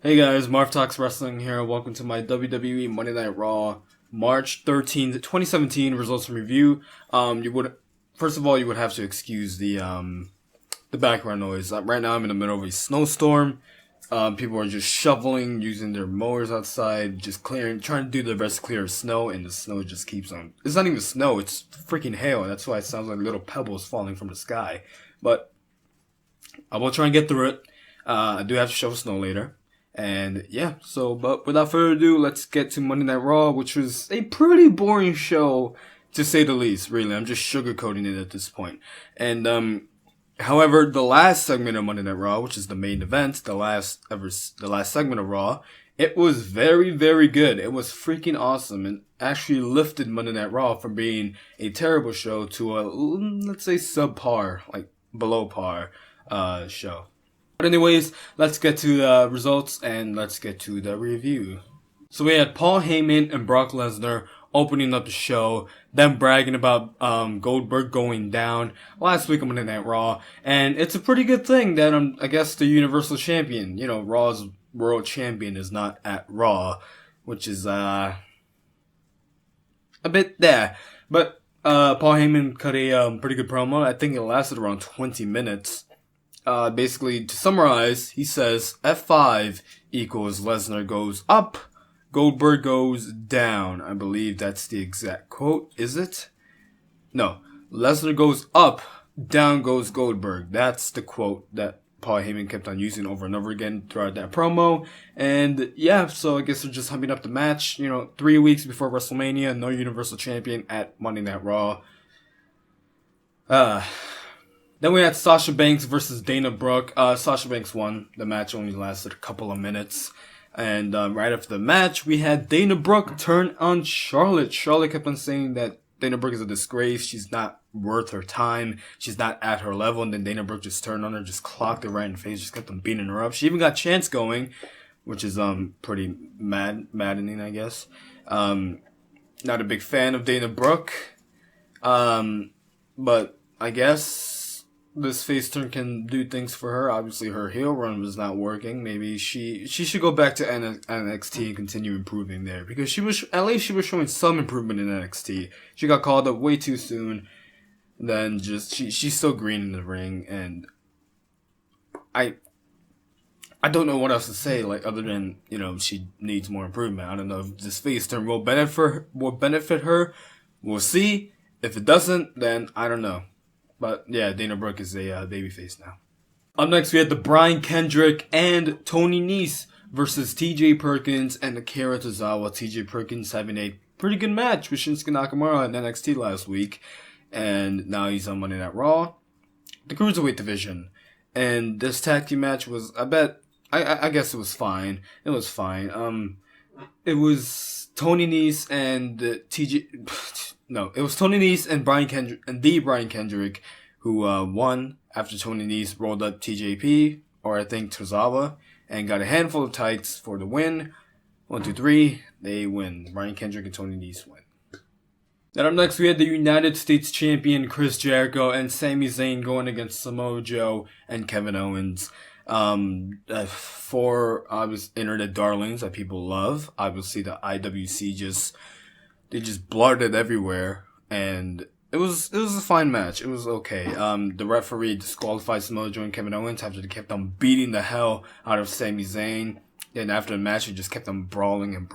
Hey guys, Marv Talks Wrestling here. Welcome to my WWE Monday Night Raw March 13th, 2017 results review. First of all, you would have to excuse the background noise. Right now I'm in the middle of a snowstorm. People are just shoveling, using their mowers outside, just trying to do their best to clear snow, and the snow just keeps on. It's not even snow, it's freaking hail. That's why it sounds like little pebbles falling from the sky. But I will try and get through it. I do have to shovel snow later. And yeah, but without further ado, let's get to Monday Night Raw, which was a pretty boring show, to say the least, really. I'm just sugarcoating it at this point. And, however, the last segment of Monday Night Raw, which is the main event, the last segment of Raw, it was very, very good. It was freaking awesome and actually lifted Monday Night Raw from being a terrible show to a, let's say, subpar, like below par, show. But anyways, let's get to the results and let's get to the review. So we had Paul Heyman and Brock Lesnar opening up the show, them bragging about Goldberg going down last week on Monday Night Raw, and it's a pretty good thing that I guess the Universal Champion, Raw's World Champion, is not at Raw, which is a bit there. But Paul Heyman cut a pretty good promo. I think it lasted around 20 minutes. Basically, to summarize, he says F5 equals Lesnar goes up, Goldberg goes down. I believe that's the exact quote, is it? No. Lesnar goes up, down goes Goldberg. That's the quote that Paul Heyman kept on using over and over again throughout that promo. And yeah, so I guess they're just humping up the match. 3 weeks before WrestleMania, no Universal Champion at Monday Night Raw. Then we had Sasha Banks versus Dana Brooke. Sasha Banks won. The match only lasted a couple of minutes. And right after the match, we had Dana Brooke turn on Charlotte. Charlotte kept on saying that Dana Brooke is a disgrace. She's not worth her time. She's not at her level. And then Dana Brooke just turned on her, just clocked her right in the face, just kept on beating her up. She even got chants going, which is pretty maddening, I guess. Not a big fan of Dana Brooke. But I guess this face turn can do things for her. Obviously, her heel run was not working. Maybe she should go back to NXT and continue improving there, because she was showing some improvement in NXT. She got called up way too soon. Then she's still green in the ring, and I don't know what else to say, other than she needs more improvement. I don't know if this face turn will benefit her. We'll see. If it doesn't, then I don't know. But yeah, Dana Brooke is a babyface now. Up next, we had the Brian Kendrick and Tony Nese versus TJ Perkins and Akira Tozawa. TJ Perkins having a pretty good match with Shinsuke Nakamura in NXT last week, and now he's on Monday Night Raw, the Cruiserweight division. And this tag team match was, I guess it was fine. It was fine. It was Tony Nese and it was Tony Nese and Brian Kendrick who won after Tony Nese rolled up TJP, or I think Tozawa, and got a handful of tights for the win. 1, 2, 3, they win. Brian Kendrick and Tony Nese win. Then up next, we had the United States Champion Chris Jericho and Sami Zayn going against Samoa Joe and Kevin Owens. Four obvious internet darlings that people love. Obviously, the IWC they just blurted everywhere, and it was a fine match. It was okay. The referee disqualified Samoa Joe and Kevin Owens after they kept on beating the hell out of Sami Zayn. And after the match, they just kept on brawling.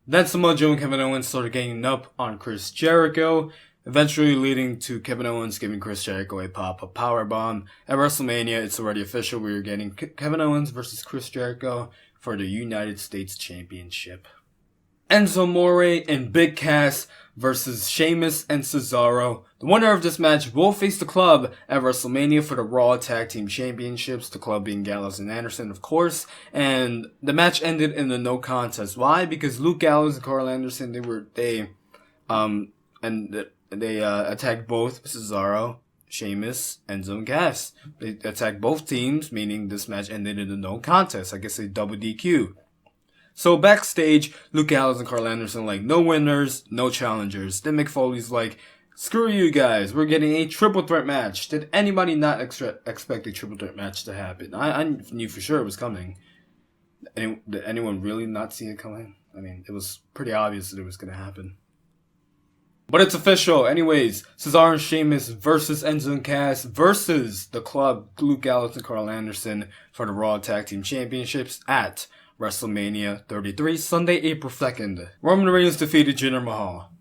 Then Samoa Joe and Kevin Owens started ganging up on Chris Jericho, eventually leading to Kevin Owens giving Chris Jericho a pop-up powerbomb. At WrestleMania, it's already official. We're getting Kevin Owens versus Chris Jericho for the United States Championship. Enzo Amore and Big Cass versus Sheamus and Cesaro. The winner of this match will face the Club at WrestleMania for the Raw Tag Team Championships, the Club being Gallows and Anderson, of course. And the match ended in a no contest. Why? Because Luke Gallows and Carl Anderson, they attacked both Cesaro, Sheamus, Enzo, and Cass. They attacked both teams, meaning this match ended in a no contest. I guess a double DQ. So backstage, Luke Gallows and Carl Anderson no winners, no challengers. Then Mick Foley's like, screw you guys, we're getting a triple threat match. Did anybody not expect a triple threat match to happen? I knew for sure it was coming. Did anyone really not see it coming? I mean, it was pretty obvious that it was going to happen. But it's official. Anyways, Cesaro and Sheamus versus Enzo and Cass versus the Club, Luke Gallows and Carl Anderson for the Raw Tag Team Championships at WrestleMania 33, Sunday, April 2nd. Roman Reigns defeated Jinder Mahal.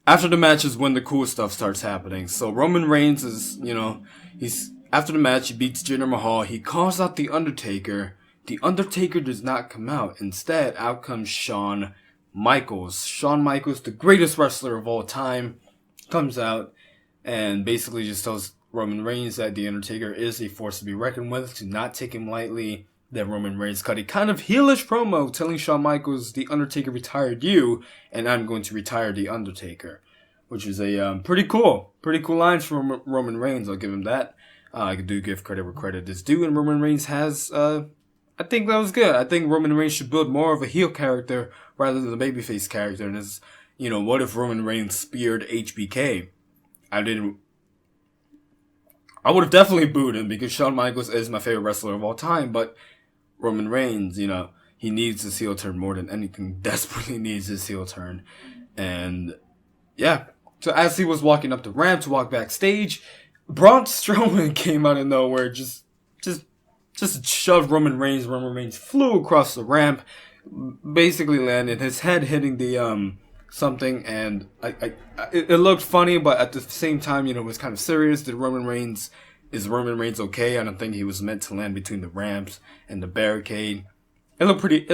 After the match is when the cool stuff starts happening. So Roman Reigns is, after the match, he beats Jinder Mahal. He calls out The Undertaker. The Undertaker does not come out. Instead, out comes Shawn Michaels. Shawn Michaels, the greatest wrestler of all time, comes out and basically just tells Roman Reigns that The Undertaker is a force to be reckoned with, to not take him lightly. Then Roman Reigns cut a kind of heelish promo telling Shawn Michaels, The Undertaker retired you, and I'm going to retire The Undertaker. Which is a pretty cool line from Roman Reigns, I'll give him that. I do give credit where credit is due, and Roman Reigns has, I think that was good. I think Roman Reigns should build more of a heel character rather than a babyface character. And it's, what if Roman Reigns speared HBK? I would have definitely booed him because Shawn Michaels is my favorite wrestler of all time. But Roman Reigns, he needs his heel turn more than anything. Desperately needs his heel turn. And yeah. So as he was walking up the ramp to walk backstage, Braun Strowman came out of nowhere, just shoved Roman Reigns. Roman Reigns flew across the ramp, basically landed his head hitting the something, and it looked funny, but at the same time, it was kind of serious. Is Roman Reigns okay? I don't think he was meant to land between the ramps and the barricade. It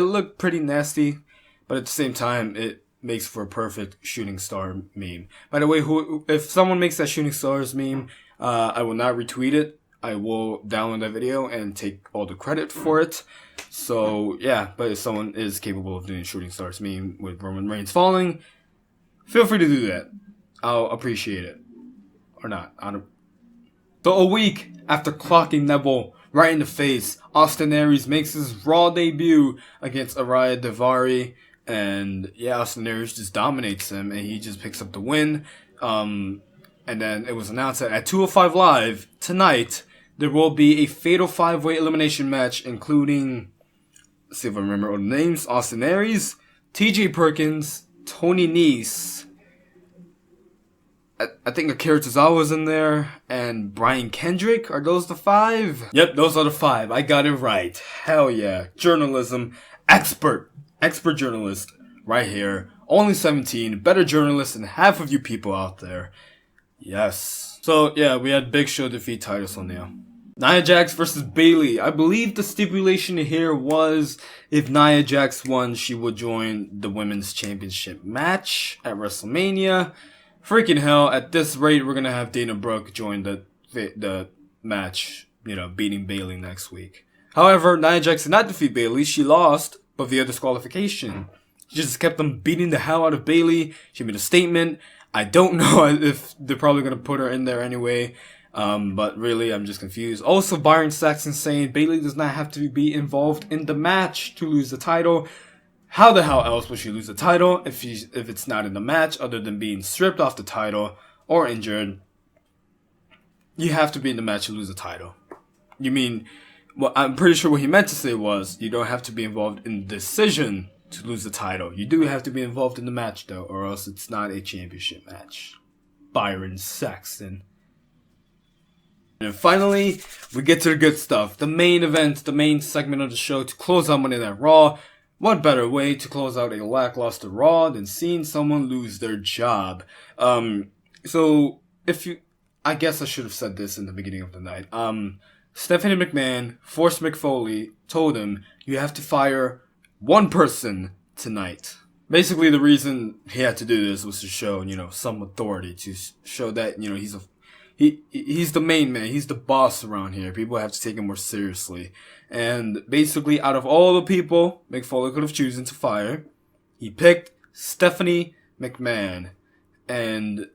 looked pretty nasty, but at the same time, it makes for a perfect shooting star meme. By the way, if someone makes that shooting stars meme, I will not retweet it. I will download that video and take all the credit for it. So yeah, but if someone is capable of doing shooting stars meme with Roman Reigns falling, feel free to do that. I'll appreciate it. Or not. So a week after clocking Neville right in the face, Austin Aries makes his Raw debut against Araya Daivari. And yeah, Austin Aries just dominates him, and he just picks up the win. And then it was announced that at 205 Live tonight, there will be a fatal 5-way elimination match, including, let's see if I remember all the names, Austin Aries, TJ Perkins, Tony Nese, I think Akira Tozawa's in there, and Brian Kendrick. Are those the 5? Yep, those are the 5. I got it right. Hell yeah. Journalism. Expert journalist right here. Only 17. Better journalist than half of you people out there. Yes. So, yeah, we had Big Show defeat Titus O'Neil. Nia Jax versus Bayley. I believe the stipulation here was if Nia Jax won, she would join the Women's Championship match at WrestleMania. Freaking hell, at this rate, we're going to have Dana Brooke join the match, beating Bayley next week. However, Nia Jax did not defeat Bayley. She lost, but via disqualification. She just kept on beating the hell out of Bayley. She made a statement. I don't know if they're probably going to put her in there anyway. But really, I'm just confused. Also, Byron Saxton saying Bayley does not have to be involved in the match to lose the title. How the hell else would she lose the title if it's not in the match, other than being stripped off the title or injured? You have to be in the match to lose the title. You mean, well, I'm pretty sure what he meant to say was you don't have to be involved in the decision to lose the title. You do have to be involved in the match, though, or else it's not a championship match. Byron Saxton. And finally, we get to the good stuff. The main event, the main segment of the show to close out Monday Night Raw. What better way to close out a lackluster Raw than seeing someone lose their job? So, I guess I should have said this in the beginning of the night. Stephanie McMahon forced Mick Foley, told him, you have to fire one person tonight. Basically, the reason he had to do this was to show, some authority, to show that, he's the main man. He's the boss around here. People have to take him more seriously. And basically, out of all the people Mick Foley could have chosen to fire, he picked Stephanie McMahon. And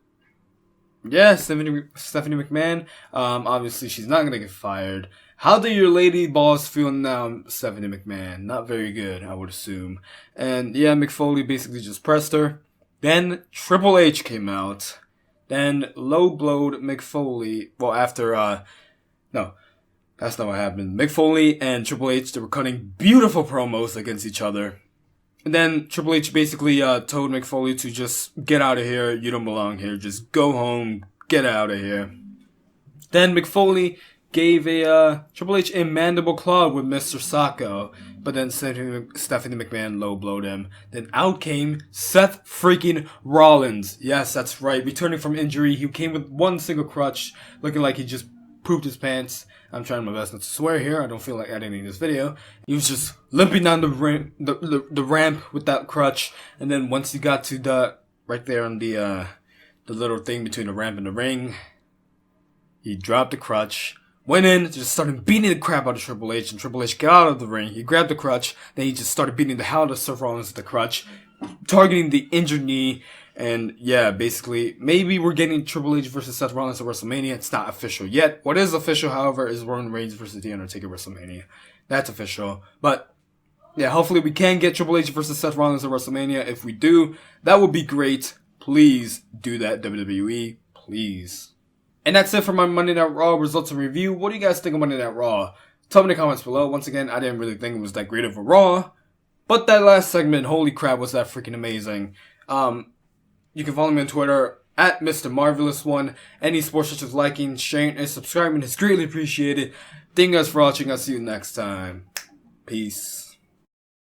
yeah, Stephanie McMahon, obviously she's not going to get fired. How do your lady boss feel now, Stephanie McMahon? Not very good, I would assume. And yeah, Mick Foley basically just pressed her. Then Triple H came out. Then low-blowed Mick Foley, well, after, That's not what happened. Mick Foley and Triple H, they were cutting beautiful promos against each other. And then Triple H basically told Mick Foley to just get out of here. You don't belong here. Just go home. Get out of here. Then Mick Foley gave Triple H a mandible claw with Mr. Sacco. But then Stephanie McMahon low-blowed him. Then out came Seth freaking Rollins. Yes, that's right. Returning from injury, he came with one single crutch, looking like he just pooped his pants. I'm trying my best not to swear here. I don't feel like editing this video. He was just limping down the ramp with that crutch. And then once he got to right there on the little thing between the ramp and the ring, he dropped the crutch, went in, just started beating the crap out of Triple H. And Triple H got out of the ring. He grabbed the crutch. Then he just started beating the hell out of Seth Rollins with the crutch, targeting the injured knee. And yeah, basically, maybe we're getting Triple H versus Seth Rollins at WrestleMania. It's not official yet. What is official, however, is Roman Reigns versus The Undertaker at WrestleMania. That's official. But yeah, hopefully we can get Triple H versus Seth Rollins at WrestleMania. If we do, that would be great. Please do that, WWE. Please. And that's it for my Monday Night Raw results and review. What do you guys think of Monday Night Raw? Tell me in the comments below. Once again, I didn't really think it was that great of a Raw. But that last segment, holy crap, was that freaking amazing. You can follow me on Twitter at Mr. Marvelous1. Any sports such as liking, sharing, and subscribing is greatly appreciated. Thank you guys for watching. I'll see you next time. Peace.